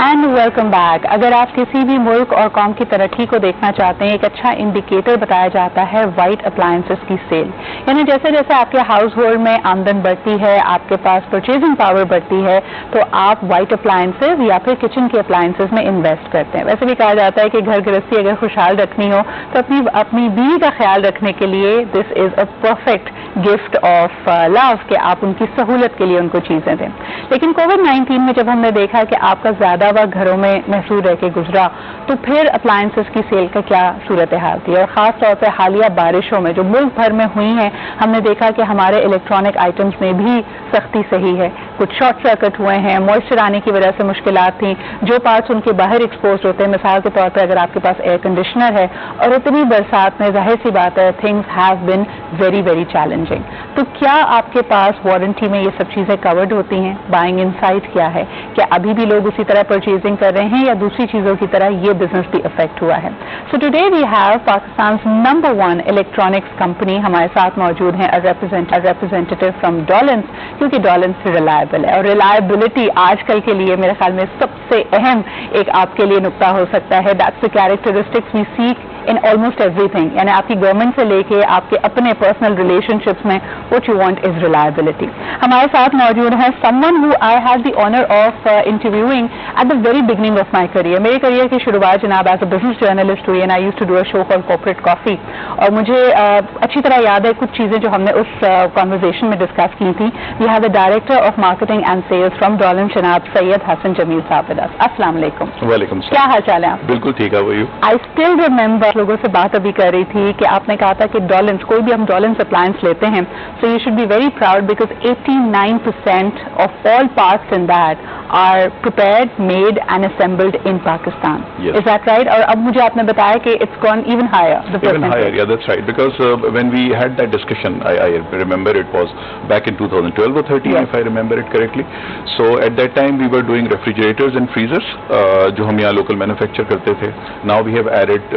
And welcome back. اگر آپ کسی بھی ملک اور قوم کی ترقی کو دیکھنا چاہتے ہیں، ایک اچھا انڈیکیٹر بتایا جاتا ہے وائٹ اپلائنسز کی سیل. یعنی جیسے جیسے آپ کے ہاؤس ہولڈ میں آمدن بڑھتی ہے، آپ کے پاس پرچیزنگ پاور بڑھتی ہے، تو آپ وائٹ اپلائنسز یا پھر کچن کے اپلائنسز میں انویسٹ کرتے ہیں. ویسے بھی کہا جاتا ہے کہ گھر گرہستی اگر خوشحال رکھنی ہو تو اپنی بیوی کا خیال رکھنے کے لیے this is a perfect gift of love کہ آپ ان کی سہولت کے لیے ان کو چیزیں دیں. لیکن کووڈ-19 میں جب ہم نے دیکھا کہ آپ کا زیادہ وقت گھروں میں محصور رہ کے گزرا، تو پھر اپلائنسز کی سیل کا کیا صورتحال تھی؟ اور خاص طور پہ حالیہ بارشوں میں جو ملک بھر میں ہوئی ہیں، ہم نے دیکھا کہ ہمارے الیکٹرانک آئٹمس میں بھی سختی صحیح ہے. کچھ شارٹ سرکٹ ہوئے ہیں، موئسچر آنے کی وجہ سے مشکلات تھیں، جو پارٹس ان کے باہر ایکسپوز ہوتے ہیں. مثال کے طور پہ اگر آپ کے پاس ایئر کنڈیشنر ہے اور اتنی برسات میں، ظاہر سی بات ہے things have been very very challenging. تو کیا آپ کے پاس وارنٹی میں یہ سب چیزیں کورڈ ہوتی ہیں؟ بائنگ انسائٹ کیا ہے؟ کیا ابھی بھی لوگ اسی طرح پرچیزنگ کر رہے ہیں یا دوسری چیزوں کی طرح یہ بزنس بھی افیکٹ ہوا ہے؟ So today we have Pakistan number 1 electronics company ہمارے ساتھ موجود ہیں، ریپرزینٹیٹیو فرام ڈولنس، کیونکہ ڈولنس ریلائبل ہے. اور ریلائبلٹی آج کل کے لیے میرے خیال میں سب سے اہم ایک آپ کے لیے نقطہ ہو سکتا ہے. That's the characteristics we seek in almost everything. یعنی آپ کی گورنمنٹ سے لے کے آپ کے اپنے پرسنل ریلیشن شپس میں what you want is reliability. ہمارے ساتھ موجود ہیں someone who I had the honor of interviewing at the very beginning of my career. میری کریئر کی شروعات جناب ایز اے بزنس جرنلسٹ ہوئی and I used to do a show called Corporate Coffee. اور مجھے اچھی طرح یاد ہے کچھ چیزیں جو ہم نے اس کانورزیشن میں ڈسکس کی تھیں. We have the Director of Marketing and Sales from Dolan جناب سید حسن جمیل صاحب. السلام علیکم. وعلیکم السلام. کیا حال چال ہے آپ؟ بالکل ٹھیک ہے. I still remember لوگوں سے بات ابھی کر رہی تھی کہ آپ نے کہا تھا کہ ڈولنس، کوئی بھی ہم ڈولنس اپلائنس لیتے ہیں so you should be very proud because 89% of all parts in that are prepared, made and assembled in Pakistan. Is that right? اور اب مجھے آپ نے بتایا کہ it's gone even higher. Even higher, yeah, that's right. Because when we had that discussion, I remember it was back in 2012 or 13, yes, if I remember it correctly. So at that time we were doing refrigerators and freezers, جو ہم یہاں local manufacture کرتے تھے. Now we have added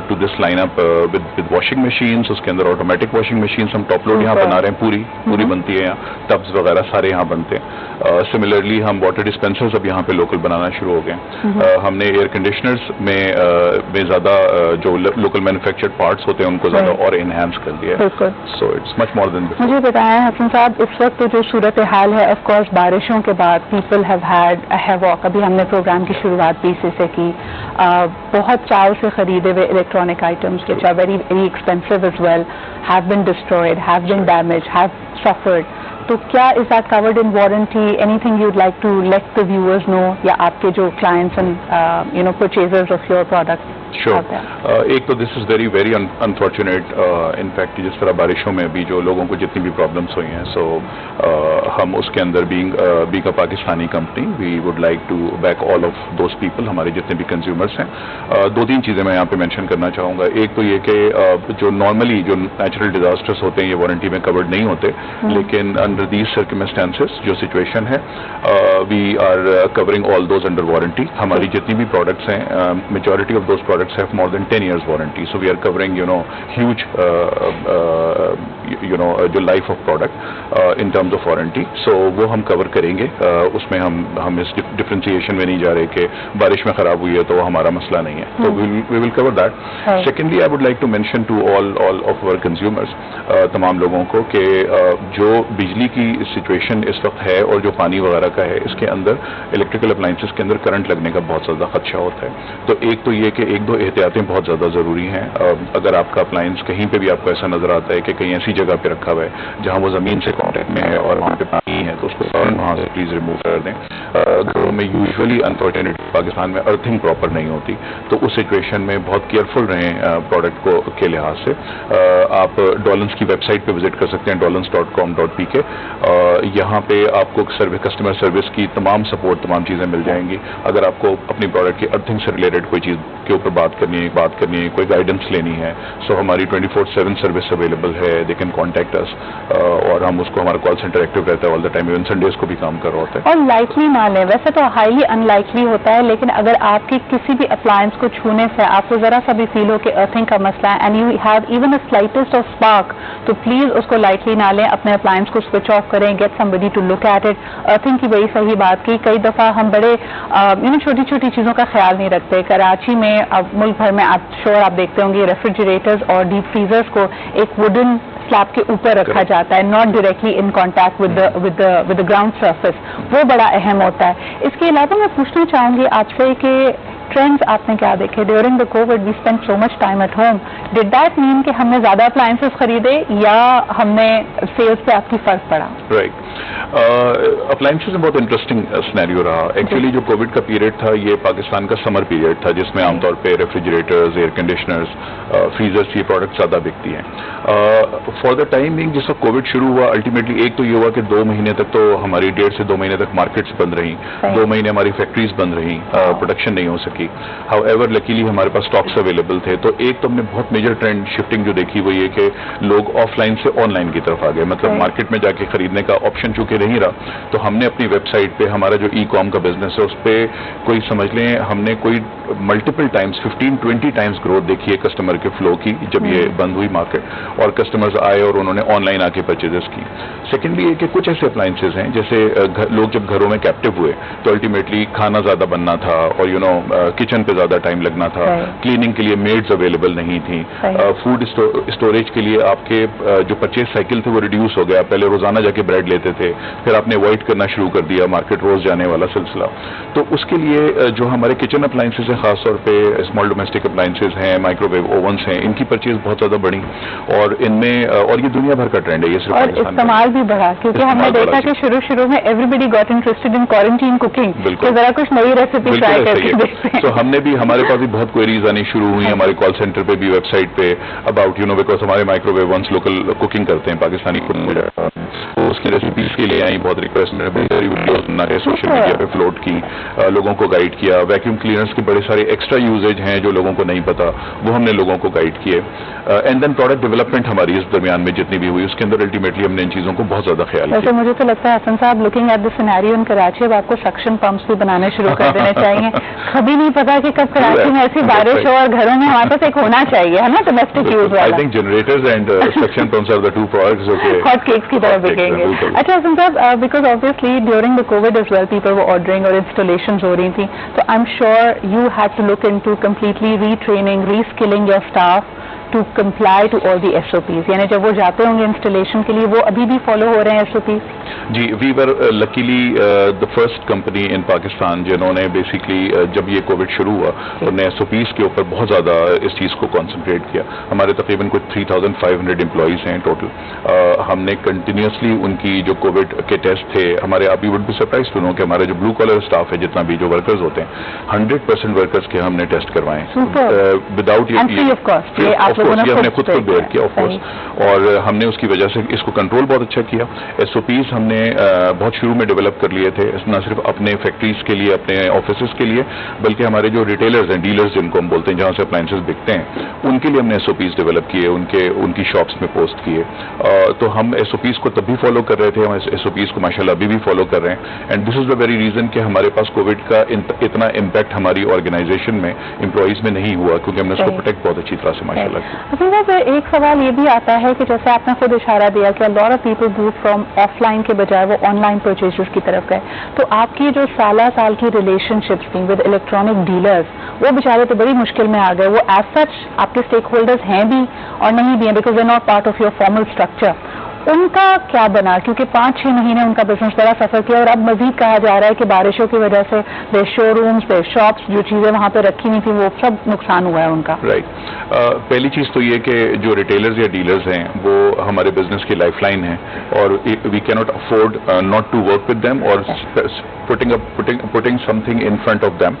to this lineup with washing machines. اس کے اندر automatic washing machines ہم top load یہاں بنا رہے ہیں، پوری بنتی ہے یہاں، ٹبس وغیرہ سارے یہاں بنتے ہیں. Similarly ہم واٹر ڈسپینسرز اب یہاں پہ لوکل بنانا شروع ہو گئے ہیں. ہم نے ایئر کنڈیشنرز میں زیادہ جو لوکل مینوفیکچرڈ پارٹس ہوتے ہیں ان کو زیادہ اور انہینس کر دیا ہے. So it's much more than before. مجھے بتائیں حسن صاحب، اس وقت جو صورتحال ہے، آف کورس بارشوں کے بعد people have had a havoc. ابھی ہم نے پروگرام کی شروعات بھی اسی سے کی. بہت چاؤ سے خریدے ہوئے electronic items which are very very expensive as well have been destroyed, have been damaged, have suffered. تو کیا is that covered in warranty? Anything you'd like to let the viewers know یا آپ کے جو clients and purchasers of your product? Sure. ایک تو this is very very unfortunate. In fact جس طرح بارشوں میں بھی جو لوگوں کو جتنی بھی پرابلمس ہوئی ہیں، سو ہم اس کے اندر being a Pakistani company we would like to back all of those people, ہمارے جتنے بھی کنزیومرس ہیں. 2-3 چیزیں میں یہاں پہ مینشن کرنا چاہوں گا. ایک تو یہ کہ جو نارملی جو نیچرل ڈیزاسٹرس ہوتے ہیں یہ وارنٹی میں کورڈ نہیں ہوتے، لیکن انڈر دیز سرکمسٹانسز جو سچویشن ہے we are covering all those under warranty. ہماری جتنی بھی پروڈکٹس ہیں majority of those products have more than 10 years warranty, so we are covering huge جو life of product in terms of warranty. so وہ ہم cover کریں گے. اس میں ہم اس differentiation میں نہیں جا رہے کہ بارش میں خراب ہوئی ہے تو وہ ہمارا مسئلہ نہیں ہے. so we will cover that. secondly I would like to mention to all of our consumers, تمام لوگوں کو کہ جو بجلی کی سچویشن اس وقت ہے اور جو پانی وغیرہ کا ہے، اس کے اندر الیکٹریکل اپلائنسز کے اندر کرنٹ لگنے کا بہت زیادہ خدشہ ہوتا ہے. تو ایک تو یہ کہ ایک دو احتیاطیں بہت زیادہ ضروری ہیں. اگر آپ کا اپلائنس کہیں پہ بھی آپ کو ایسا نظر آتا ہے کہ کہیں ایسی جگہ پہ رکھا ہوا ہے جہاں وہ زمین سے کانٹیکٹ میں ہے اور وہاں پہ پانی ہے، تو اس کو وہاں سے پلیز ریموو کر دیں. گھروں میں یوزلی انفارچونیٹلی پاکستان میں ارتھنگ پراپر نہیں ہوتی، تو اس سچویشن میں بہت کیئرفل رہیں پروڈکٹ کو کے لحاظ سے. آپ ڈولنس کی ویب سائٹ پہ وزٹ کر سکتے ہیں dolans.com.pk. یہاں پہ آپ کو کسٹمر سروس کی تمام سپورٹ، تمام چیزیں مل جائیں گی. اگر آپ کو اپنی پروڈکٹ کی ارتھنگ سے ریلیٹڈ کوئی چیز کے اوپر بات کرنی ہے, کوئی گائیڈنس لینی ہے, سو ہماری 24/7 سروس اویلیبل ہے. دے کین کانٹیکٹ اس, اور ہم اس کو, ہمارا کال سینٹر ایکٹیو رہتا ہے آل دا ٹائم, ایون سنڈیز کو بھی کام کر رہا ہوتا ہے. اور لائٹلی نہ لیں, ویسے تو ہائیلی ان لائکلی ہوتا ہے, لیکن اگر آپ کی کسی بھی اپلائنس کو چھونے سے آپ کو ذرا سا بھی فیل ہو کہ ارتھنگ کا مسئلہ ہے and you have even a slightest of spark, تو پلیز اس کو لائٹلی نہ لیں, اپنے اپلائنس کو سوئچ آف کریں, get somebody to look at it. Earthing کی بڑی صحیح بات کی. کئی دفعہ ہم بڑے چھوٹی چھوٹی چیزوں کا خیال نہیں رکھتے. کراچی میں ملک بھر میں آپ دیکھتے ہوں گے ریفریجریٹرز اور ڈیپ فریزرز کو ایک ووڈن سلیب کے اوپر رکھا جاتا ہے, not directly in contact with the ground surface, وہ بڑا اہم ہوتا ہے. اس کے علاوہ میں پوچھنا چاہوں گی آپ سے کہ ٹرینڈز آپ نے کیا دیکھے during the Covid? We spend so much time at home. Did that mean کہ ہم نے زیادہ اپلائنسز خریدے یا ہم نے سیلز پہ آپ کی فرق پڑا؟ رائٹ, اپلائنسز میں بہت انٹرسٹنگ سینیریو رہا. ایکچولی جو کووڈ کا پیریڈ تھا یہ پاکستان کا سمر پیریڈ تھا, جس میں عام طور پہ ریفریجریٹرز, ایئر کنڈیشنرز, فریزرز, یہ پروڈکٹ زیادہ بکتی ہیں. فار دا ٹائم بینگ جس وقت کووڈ شروع ہوا, الٹیمیٹلی ایک تو یہ ہوا کہ 2 مہینے تک تو ہماری 1.5 سے 2 مہینے تک مارکیٹس بند رہیں, 2 مہینے ہماری فیکٹریز بند رہیں, پروڈکشن نہیں ہو سکی. ہاؤ ایور لکیلی ہمارے پاس اسٹاکس اویلیبل تھے. تو ایک تو ہم نے بہت میجر ٹرینڈ شفٹنگ جو دیکھی وہ یہ کہ لوگ آف لائن سے آن لائن کی طرف آ گئے. مطلب مارکیٹ میں جا کے خریدنے کا آپشن چونکہ نہیں رہا, تو ہم نے اپنی ویب سائٹ پہ, ہمارا جو ای کام کا بزنس ہے اس پہ کوئی سمجھ لیں ہم نے کوئی ملٹیپل ٹائمز 15-20 ٹائمز گروتھ دیکھی ہے کسٹمر کے فلو کی جب یہ بند ہوئی مارکیٹ, اور کسٹمرز آئے اور انہوں نے آن لائن آ کے پرچیزز کی. سیکنڈلی یہ کہ کچھ ایسے اپلائنسز ہیں جیسے لوگ جب گھروں میں کیپٹیو ہوئے تو الٹیمیٹلی کھانا زیادہ بننا تھا, اور کچن پہ زیادہ ٹائم لگنا تھا, کلیننگ کے لیے میڈز اویلیبل نہیں تھیں, فوڈ اسٹوریج کے لیے آپ کے جو پرچیز سائیکل تھے وہ ریڈیوس ہو گیا. پہلے روزانہ جا کے بریڈ لیتے تھے, پھر آپ نے اوائڈ کرنا شروع کر دیا مارکیٹ روز جانے والا سلسلہ. تو اس کے لیے جو ہمارے کچن اپلائنسز ہیں, خاص طور پہ اسمال ڈومیسٹک اپلائنسز ہیں, مائکرو ویو اوونس ہیں, ان کی پرچیز بہت زیادہ بڑھی, اور ان میں اور یہ دنیا بھر کا ٹرینڈ ہے, یہ صرف اور استعمال بھی بڑھا, کیونکہ ہم نے دیکھا کہ شروع میں everybody got interested in quarantine cooking, کہ ذرا کچھ نئی ریسیپی ٹرائی کر کے دیکھتے ہیں. تو ہم نے بھی, ہمارے پاس بھی بہت کوئریز آنی شروع ہوئی ہمارے کال سینٹر پہ بھی, ویب سائٹ پہ, اباؤٹ بیکاز ہمارے microwave once local cooking کرتے ہیں پاکستانی خود, اس کی ریسیپیز کے لیے آئی بہت ریکویسٹ, میں نے بہت ساری ویڈیوز بنا کے سوشل میڈیا پہ فلوٹ کی, لوگوں کو گائیڈ کیا. ویکیوم کلینرز کے بڑے سارے ایکسٹرا یوزیج ہیں جو لوگوں کو نہیں پتا, وہ ہم نے لوگوں کو گائیڈ کیے. اینڈ دین پروڈکٹ ڈیولپمنٹ ہماری اس درمیان میں جتنی بھی ہوئی اس کے اندر الٹیمیٹلی ہم نے ان چیزوں کو بہت زیادہ خیال کیا. مجھے تو لگتا ہے حسن صاحب, looking at the scenario in Karachi, اب آپ کو سکشن پمپس بھی بنانے شروع کر دینے چاہیے. کبھی نہیں پتا کہ کب کراچی میں ایسی بارش ہو, اور گھروں میں ہمارے پاس ایک ہونا چاہیے, ہے نا, ڈومیسٹک یوز والا. I think generators and suction pumps are the 2 products جو کہ ہاٹ کیکس کی طرح بکیں گے. اچھا حسن صاحب, because obviously during the covid as well people were ordering اور انسٹالیشنز ہو رہی تھیں, تو I am sure you had to look into completely retraining, reskilling your staff to comply to all the SOPs. یعنی جب وہ جاتے ہوں گے انسٹالیشن کے لیے, وہ ابھی بھی فالو ہو رہے ہیں SOPs؟ جی, we were luckily the first company in Pakistan جنہوں نے بیسکلی جب یہ کووڈ شروع ہوا انہوں نے SOPs کے اوپر بہت زیادہ اس چیز کو کانسنٹریٹ کیا. ہمارے تقریباً کچھ 3500 امپلائیز ہیں ٹوٹل. ہم نے کنٹینیوسلی ان کی جو کووڈ کے ٹیسٹ تھے, ہمارے آپ you would be surprised to know کہ ہمارے جو بلو کالر اسٹاف ہے جتنا بھی جو ورکرز ہوتے ہیں 100% ورکرز کے ہم نے ٹیسٹ کروائے وداؤٹ, یہ ہم نے خود کو بیئر کیا آف کورس, اور ہم نے اس کی وجہ سے اس کو کنٹرول بہت اچھا کیا. SOPs ہم نے بہت شروع میں ڈیولپ کر لیے تھے, نہ صرف اپنے فیکٹریز کے لیے, اپنے آفیسز کے لیے, بلکہ ہمارے جو ریٹیلرز ہیں, ڈیلرز جن کو ہم بولتے ہیں, جہاں سے اپلائنسز بکتے ہیں, ان کے لیے ہم نے SOPs ڈیولپ کیے, ان کی شاپس میں پوسٹ کیے. تو ہم SOPs کو تب بھی فالو کر رہے تھے, ہم SOPs کو ماشاءاللہ ابھی بھی فالو کر رہے ہیں. And this is the very reason کہ ہمارے پاس کووڈ کا اتنا امپیکٹ ہماری آرگنائزیشن میں امپلائیز میں نہیں ہوا, کیونکہ ہم نے اس کو پروٹیکٹ بہت اچھی طرح سے ماشاءاللہ کیا. ایک سوال یہ بھی آتا ہے کہ جیسے آپ نے خود اشارہ دیا کہ lot of people go from of line کے بجائے وہ آن لائن پرچیزز کی طرف گئے, تو آپ کی جو سال کی ریلیشن شپس تھیں ود الیکٹرانک ڈیلرز, وہ بیچارے تو بڑی مشکل میں آ گئے. وہ ایز سچ آپ کے اسٹیک ہولڈرز ہیں بھی اور نہیں بھی ہیں, because they are not part of your formal structure. ان کا کیا بنا؟ کیونکہ 5-6 مہینے ان کا بزنس بڑا سفر کیا, اور اب مزید کہا جا رہا ہے کہ بارشوں کی وجہ سے دے شو رومز, دے شاپس, جو چیزیں وہاں پہ رکھی نہیں تھی وہ سب نقصان ہوا ہے ان کا. رائٹ, پہلی چیز تو یہ کہ جو ریٹیلرز یا ڈیلرز ہیں وہ ہمارے بزنس کی لائف لائن ہیں, اور we can not afford not to work with them, اور putting something in front of them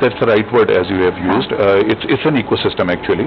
That's the right word as you have used. It's an ecosystem actually.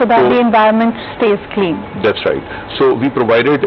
So that the environment stays clean. That's right. So we provided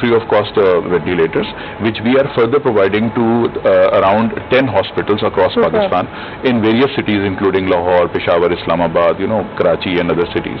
free of cost ventilators which we are further providing to around 10 hospitals across Pakistan in various cities including Lahore, Peshawar, Islamabad, Karachi and other cities.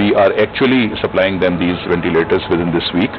We are actually supplying them these ventilators within this week.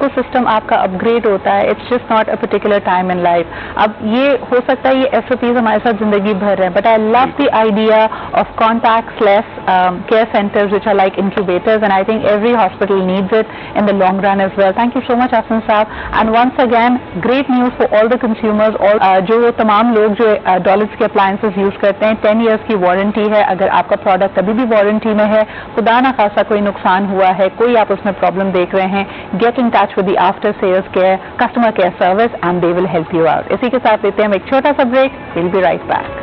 Ecosystem آپ کا upgrade ہوتا ہے. It's just not a particular time in life. اب یہ ہو سکتا ہے یہ SOPs ہمارے ساتھ زندگی بھر ہیں, but I love the idea of contactless care centers which are like incubators, and I think every hospital needs it in the long run as well. Thank you so much Afnan Saab, and once again great news for all the consumers. all جو تمام لوگ جو dollars کے appliances use کرتے ہیں, 10 years کی warranty ہے. اگر آپ کا پروڈکٹ ابھی بھی وارنٹی میں ہے, خدا نہ خاصا کوئی نقصان ہوا ہے, کوئی آپ اس میں پرابلم دیکھ رہے ہیں, get in touch with the after sales care customer care service and they will help you out. اسی کے ساتھ لیتے ہیں ہم ایک چھوٹا سا break. We'll be right back.